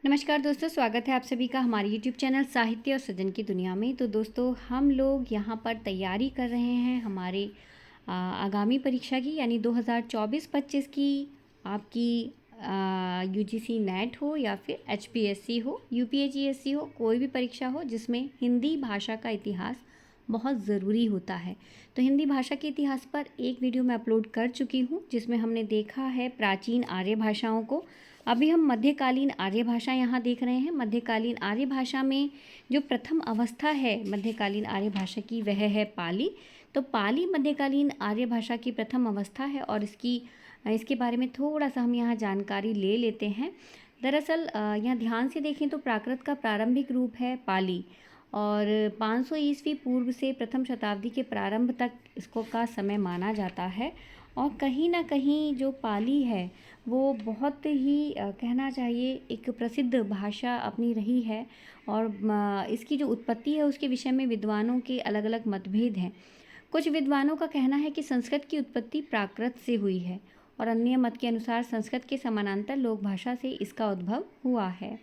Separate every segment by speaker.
Speaker 1: नमस्कार दोस्तों, स्वागत है आप सभी का हमारे YouTube चैनल साहित्य और सृजन की दुनिया में। तो दोस्तों, हम लोग यहाँ पर तैयारी कर रहे हैं हमारे आगामी परीक्षा की, यानी 2024-25 की। आपकी UGC नेट हो या फिर HPSC हो, UPSC हो, कोई भी परीक्षा हो जिसमें हिंदी भाषा का इतिहास बहुत ज़रूरी होता है। तो हिंदी भाषा के इतिहास पर एक वीडियो मैं अपलोड कर चुकी हूँ, जिसमें हमने देखा है प्राचीन आर्य भाषाओं को। अभी हम मध्यकालीन आर्य भाषा यहाँ देख रहे हैं। मध्यकालीन आर्य भाषा में जो प्रथम अवस्था है मध्यकालीन आर्य भाषा की, वह है पाली। तो पाली मध्यकालीन आर्य भाषा की प्रथम अवस्था है और इसके बारे में थोड़ा सा हम यहाँ जानकारी ले लेते हैं। दरअसल यहाँ ध्यान से देखें तो प्राकृत का प्रारंभिक रूप है पाली, और 500 ईस्वी पूर्व से प्रथम शताब्दी के प्रारंभ तक इसको का समय माना जाता है। और कहीं ना कहीं जो पाली है वो बहुत ही कहना चाहिए एक प्रसिद्ध भाषा अपनी रही है। और इसकी जो उत्पत्ति है उसके विषय में विद्वानों के अलग अलग मतभेद हैं। कुछ विद्वानों का कहना है कि संस्कृत की उत्पत्ति प्राकृत से हुई है, और अन्य मत के अनुसार संस्कृत के समानांतर लोक भाषा से इसका उद्भव हुआ है।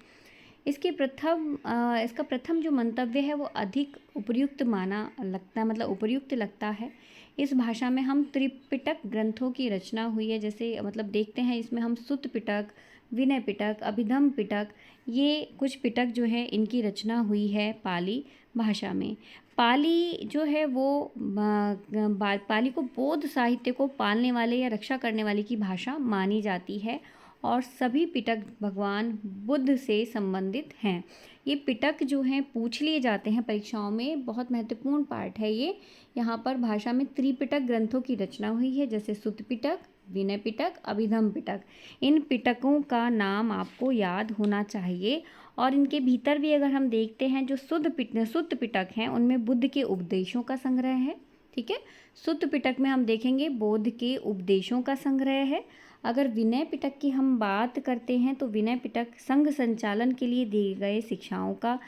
Speaker 1: इसका प्रथम जो मंतव्य है वो अधिक उपयुक्त माना लगता है, मतलब उपयुक्त लगता है। इस भाषा में हम त्रिपिटक ग्रंथों की रचना हुई है। जैसे मतलब देखते हैं, इसमें हम सुत्त पिटक, विनय पिटक, अभिधम पिटक, ये कुछ पिटक जो है इनकी रचना हुई है पाली भाषा में। पाली जो है वो पाली को बौद्ध साहित्य को पालने वाले या रक्षा करने वाले की भाषा मानी जाती है, और सभी पिटक भगवान बुद्ध से संबंधित हैं। ये पिटक जो हैं पूछ लिए जाते हैं परीक्षाओं में, बहुत महत्वपूर्ण पार्ट है ये। यहाँ पर भाषा में त्रिपिटक ग्रंथों की रचना हुई है, जैसे सुत्त पिटक, विनय पिटक, अभिधम पिटक। इन पिटकों का नाम आपको याद होना चाहिए। और इनके भीतर भी अगर हम देखते हैं, जो सुत्त पिटक हैं उनमें बुद्ध के उपदेशों का संग्रह है। ठीक है, सुत्त पिटक में हम देखेंगे बौद्ध के उपदेशों का संग्रह है। अगर विनय पिटक की हम बात करते हैं तो विनय पिटक संघ संचालन के लिए दिए गए शिक्षाओं का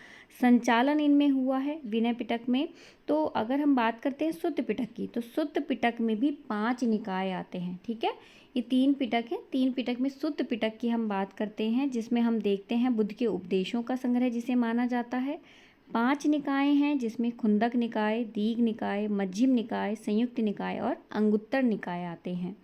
Speaker 1: संचालन इनमें हुआ है विनय पिटक में। तो अगर हम बात करते हैं सुत्त पिटक की, तो सुत्त पिटक में भी 5 निकाय आते हैं। ठीक है, ये 3 पिटक हैं। 3 पिटक में सुत्त पिटक की हम बात करते हैं, जिसमें हम देखते हैं बुद्ध के उपदेशों का संग्रह जिसे माना जाता है। 5 निकाय हैं, जिसमें खुंदक निकाय, दीघ निकाय, मध्यम निकाय, संयुक्त निकाय और अंगुत्तर निकाय आते हैं।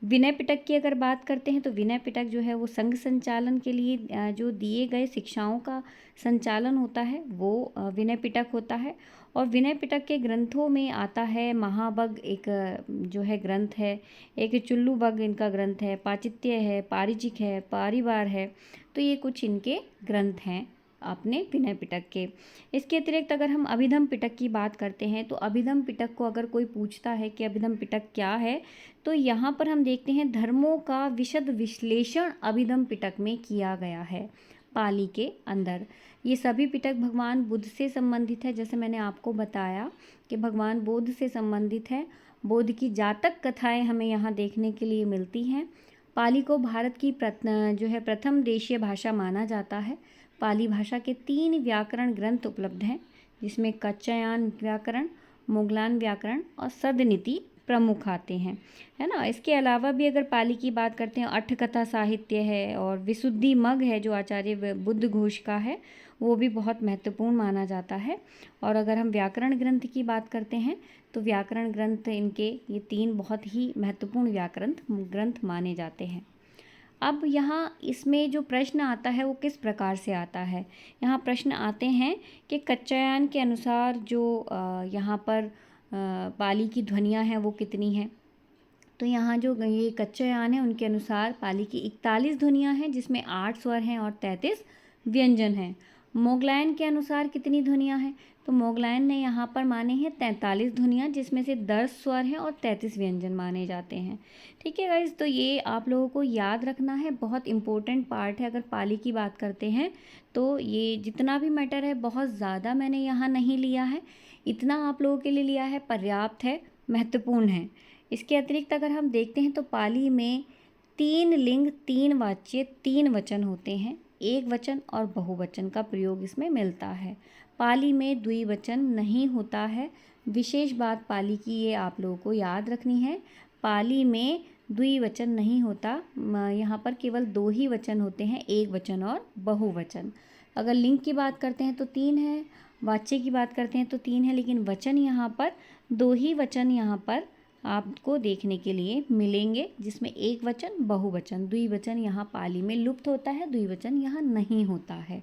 Speaker 1: विनय पिटक की अगर बात करते हैं तो विनय पिटक जो है वो संघ संचालन के लिए जो दिए गए शिक्षाओं का संचालन होता है वो विनय पिटक होता है। और विनय पिटक के ग्रंथों में आता है महाबग, एक जो है ग्रंथ है, एक चुल्लूबग इनका ग्रंथ है, पाचित्य है, पारिजिक है, पारिवार है। तो ये कुछ इनके ग्रंथ हैं अपने विनय पिटक के। इसके अतिरिक्त अगर हम अभिधम पिटक की बात करते हैं, तो अभिधम पिटक को अगर कोई पूछता है कि अभिधम पिटक क्या है, तो यहाँ पर हम देखते हैं धर्मों का विशद विश्लेषण अभिधम पिटक में किया गया है पाली के अंदर। ये सभी पिटक भगवान बुद्ध से संबंधित है। जैसे मैंने आपको बताया कि भगवान बुद्ध से संबंधित है। बुद्ध की जातक कथाएं हमें यहाँ देखने के लिए मिलती हैं। पाली को भारत की जो है प्रथम देशीय भाषा माना जाता है। पाली भाषा के 3 व्याकरण ग्रंथ उपलब्ध हैं, जिसमें कच्चयान व्याकरण, मोगलान व्याकरण और सदनीति प्रमुख आते हैं, है ना। इसके अलावा भी अगर पाली की बात करते हैं, अट्ठकथा साहित्य है और विशुद्धि मग है जो आचार्य बुद्ध घोष का है, वो भी बहुत महत्वपूर्ण माना जाता है। और अगर हम व्याकरण ग्रंथ की बात करते हैं तो व्याकरण ग्रंथ इनके ये 3 बहुत ही महत्वपूर्ण व्याकरण ग्रंथ माने जाते हैं। अब यहाँ इसमें जो प्रश्न आता है वो किस प्रकार से आता है। यहाँ प्रश्न आते हैं कि कच्चयान के अनुसार जो यहाँ पर पाली की ध्वनियाँ हैं वो कितनी हैं। तो यहाँ जो ये कच्चयान है उनके अनुसार पाली की 41 ध्वनियाँ हैं, जिसमें 8 स्वर हैं और 33 व्यंजन हैं। मोगलायन के अनुसार कितनी ध्वनियाँ हैं, तो मोगलायन ने यहाँ पर माने हैं 43 ध्वनियाँ, जिसमें से 10 स्वर हैं और 33 व्यंजन माने जाते हैं। ठीक है गाइस, तो ये आप लोगों को याद रखना है, बहुत इंपॉर्टेंट पार्ट है। अगर पाली की बात करते हैं तो ये जितना भी मैटर है बहुत ज़्यादा मैंने यहाँ नहीं लिया है, इतना आप लोगों के लिए लिया है, पर्याप्त है, महत्वपूर्ण है। इसके अतिरिक्त अगर हम देखते हैं तो पाली में 3 लिंग, 3 वाच्य, 3 वचन होते हैं। एक वचन और बहुवचन का प्रयोग इसमें मिलता है। पाली में द्विवचन नहीं होता है। विशेष बात पाली की ये आप लोगों को याद रखनी है, पाली में द्विवचन नहीं होता। यहाँ पर केवल 2 ही वचन होते हैं, एक वचन और बहुवचन। अगर लिंग की बात करते हैं तो 3 है, वाच्य की बात करते हैं तो 3 है, लेकिन वचन यहाँ पर 2 ही वचन यहाँ पर आपको देखने के लिए मिलेंगे, जिसमें एक वचन, बहुवचन। द्विवचन यहाँ पाली में लुप्त होता है, द्विवचन यहाँ नहीं होता है।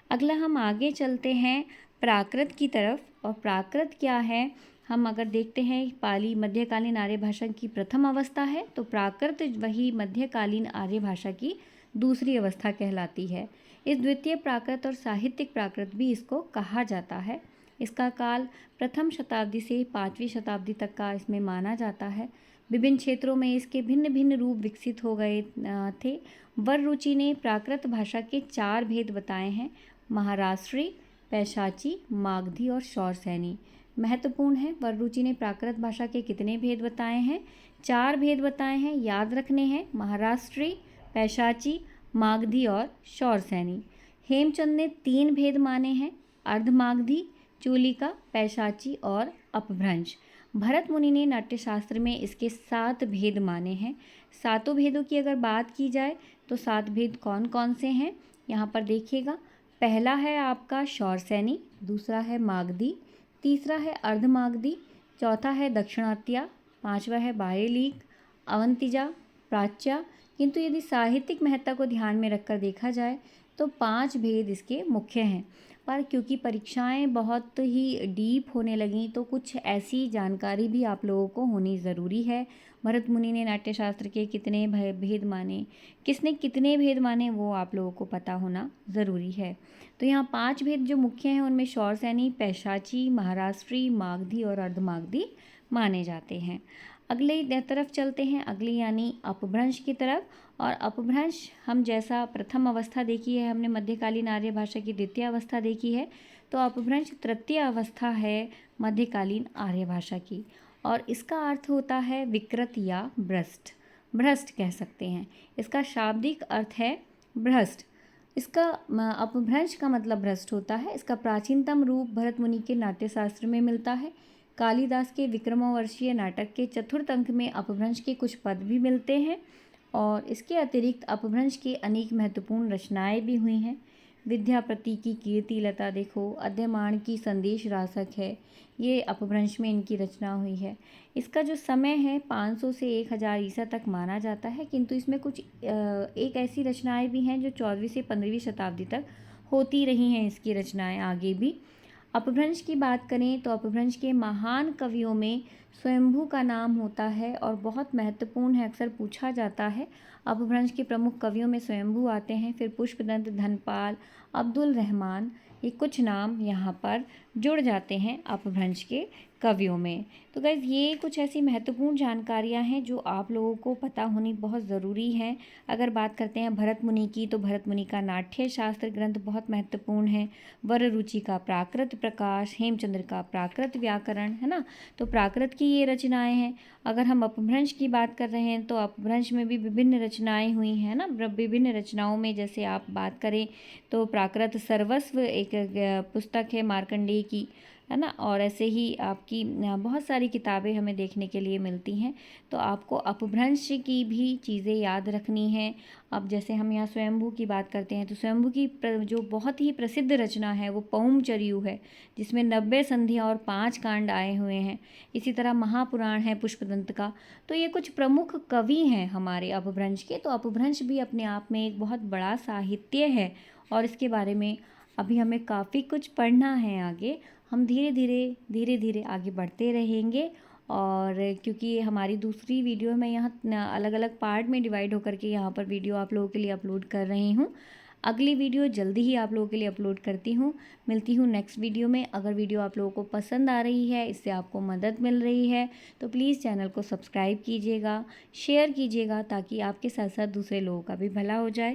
Speaker 1: अगला हम आगे चलते हैं प्राकृत की तरफ। और प्राकृत क्या है, हम अगर देखते हैं पाली मध्यकालीन आर्य भाषा की प्रथम अवस्था है, तो प्राकृत वही मध्यकालीन आर्य भाषा की दूसरी अवस्था कहलाती है। इस द्वितीय प्राकृत और साहित्यिक प्राकृत भी इसको कहा जाता है। इसका काल प्रथम शताब्दी से 5वीं शताब्दी तक का इसमें माना जाता है। विभिन्न क्षेत्रों में इसके भिन्न भिन्न रूप विकसित हो गए थे। वररुचि ने प्राकृत भाषा के 4 भेद बताए हैं: महाराष्ट्री, पैशाची, मागधी और शौरसेनी। महत्वपूर्ण है, वररुचि ने प्राकृत भाषा के कितने भेद बताए हैं? 4 भेद बताए हैं, याद रखने हैं: महाराष्ट्री, पैशाची, मागधी और शौरसेनी। हेमचंद ने 3 भेद माने हैं: अर्धमागधी, चूलिका, पैशाची और अपभ्रंश। भरत मुनि ने नाट्यशास्त्र में इसके 7 भेद माने हैं। 7 भेदों की अगर बात की जाए तो 7 भेद कौन कौन से हैं, यहाँ पर देखिएगा। पहला है आपका शौरसेनी, दूसरा है मागधी, तीसरा है अर्धमागधी, चौथा है दक्षिणात्या, 5वां है बाह्यलीक, अवंतिजा, प्राच्या। किंतु यदि साहित्यिक महत्ता को ध्यान में रखकर देखा जाए तो 5 भेद इसके मुख्य हैं। पर क्योंकि परीक्षाएं बहुत ही डीप होने लगीं तो कुछ ऐसी जानकारी भी आप लोगों को होनी ज़रूरी है। भरत मुनि ने नाट्यशास्त्र के कितने भेद माने, किसने कितने भेद माने, वो आप लोगों को पता होना ज़रूरी है। तो यहाँ 5 भेद जो मुख्य हैं उनमें शौरसेनी, पैशाची, महाराष्ट्री, मागधी और अर्धमागधी माने जाते हैं। अगले तरफ चलते हैं, अगली यानी अपभ्रंश की तरफ। और अपभ्रंश हम जैसा प्रथम अवस्था देखी है हमने, मध्यकालीन आर्य भाषा की द्वितीय अवस्था देखी है, तो अपभ्रंश तृतीय अवस्था है मध्यकालीन आर्य भाषा की। और इसका अर्थ होता है विकृत या भ्रष्ट, भ्रष्ट कह सकते हैं। इसका शाब्दिक अर्थ है भ्रष्ट। इसका अपभ्रंश का मतलब भ्रष्ट होता है। इसका प्राचीनतम रूप भरत मुनि के नाट्यशास्त्र में मिलता है। कालिदास के विक्रमोर्वशीय नाटक के 4th अंक में अपभ्रंश के कुछ पद भी मिलते हैं। और इसके अतिरिक्त अपभ्रंश की अनेक महत्वपूर्ण रचनाएं भी हुई हैं। विद्यापति की कीर्ति लता देखो, अद्यमाण की संदेश रासक है, ये अपभ्रंश में इनकी रचना हुई है। इसका जो समय है 500 से 1000 ईसा तक माना जाता है, किंतु इसमें कुछ एक ऐसी रचनाएं भी हैं जो 14वीं से 15वीं शताब्दी तक होती रही हैं, इसकी रचनाएं आगे भी। अपभ्रंश की बात करें तो अपभ्रंश के महान कवियों में स्वयंभू का नाम होता है और बहुत महत्वपूर्ण है, अक्सर पूछा जाता है। अपभ्रंश के प्रमुख कवियों में स्वयंभू आते हैं, फिर पुष्पदंत, धनपाल, अब्दुल रहमान, ये कुछ नाम यहाँ पर जुड़ जाते हैं अपभ्रंश के कवियों में। तो गाइज़ ये कुछ ऐसी महत्वपूर्ण जानकारियाँ हैं जो आप लोगों को पता होनी बहुत ज़रूरी है। अगर बात करते हैं भरत मुनि की, तो भरत मुनि का नाट्य शास्त्र ग्रंथ बहुत महत्वपूर्ण है। वररुचि का प्राकृत प्रकाश, हेमचंद्र का प्राकृत व्याकरण, है ना, तो प्राकृत की ये रचनाएं हैं। अगर हम अपभ्रंश की बात कर रहे हैं तो अपभ्रंश में भी विभिन्न रचनाएं हुई हैं ना। विभिन्न रचनाओं में जैसे आप बात करें तो प्राकृत सर्वस्व एक पुस्तक है मार्कंडेय की, है ना, और ऐसे ही आपकी बहुत सारी किताबें हमें देखने के लिए मिलती हैं। तो आपको अपभ्रंश की भी चीज़ें याद रखनी हैं। अब जैसे हम यहाँ स्वयंभू की बात करते हैं तो स्वयंभू की जो बहुत ही प्रसिद्ध रचना है वो पौमचर्यू है, जिसमें 90 संधियाँ और 5 कांड आए हुए हैं। इसी तरह महापुराण है पुष्पदंत का। तो ये कुछ प्रमुख कवि हैं हमारे अपभ्रंश के। तो अपभ्रंश भी अपने आप में एक बहुत बड़ा साहित्य है और इसके बारे में अभी हमें काफ़ी कुछ पढ़ना है आगे। हम धीरे धीरे आगे बढ़ते रहेंगे। और क्योंकि हमारी दूसरी वीडियो में यहाँ अलग अलग पार्ट में डिवाइड होकर के यहाँ पर वीडियो आप लोगों के लिए अपलोड कर रही हूँ। अगली वीडियो जल्दी ही आप लोगों के लिए अपलोड करती हूँ। मिलती हूँ नेक्स्ट वीडियो में। अगर वीडियो आप लोगों को पसंद आ रही है, इससे आपको मदद मिल रही है, तो प्लीज़ चैनल को सब्सक्राइब कीजिएगा, शेयर कीजिएगा, ताकि आपके साथ साथ दूसरे लोगों का भी भला हो जाए।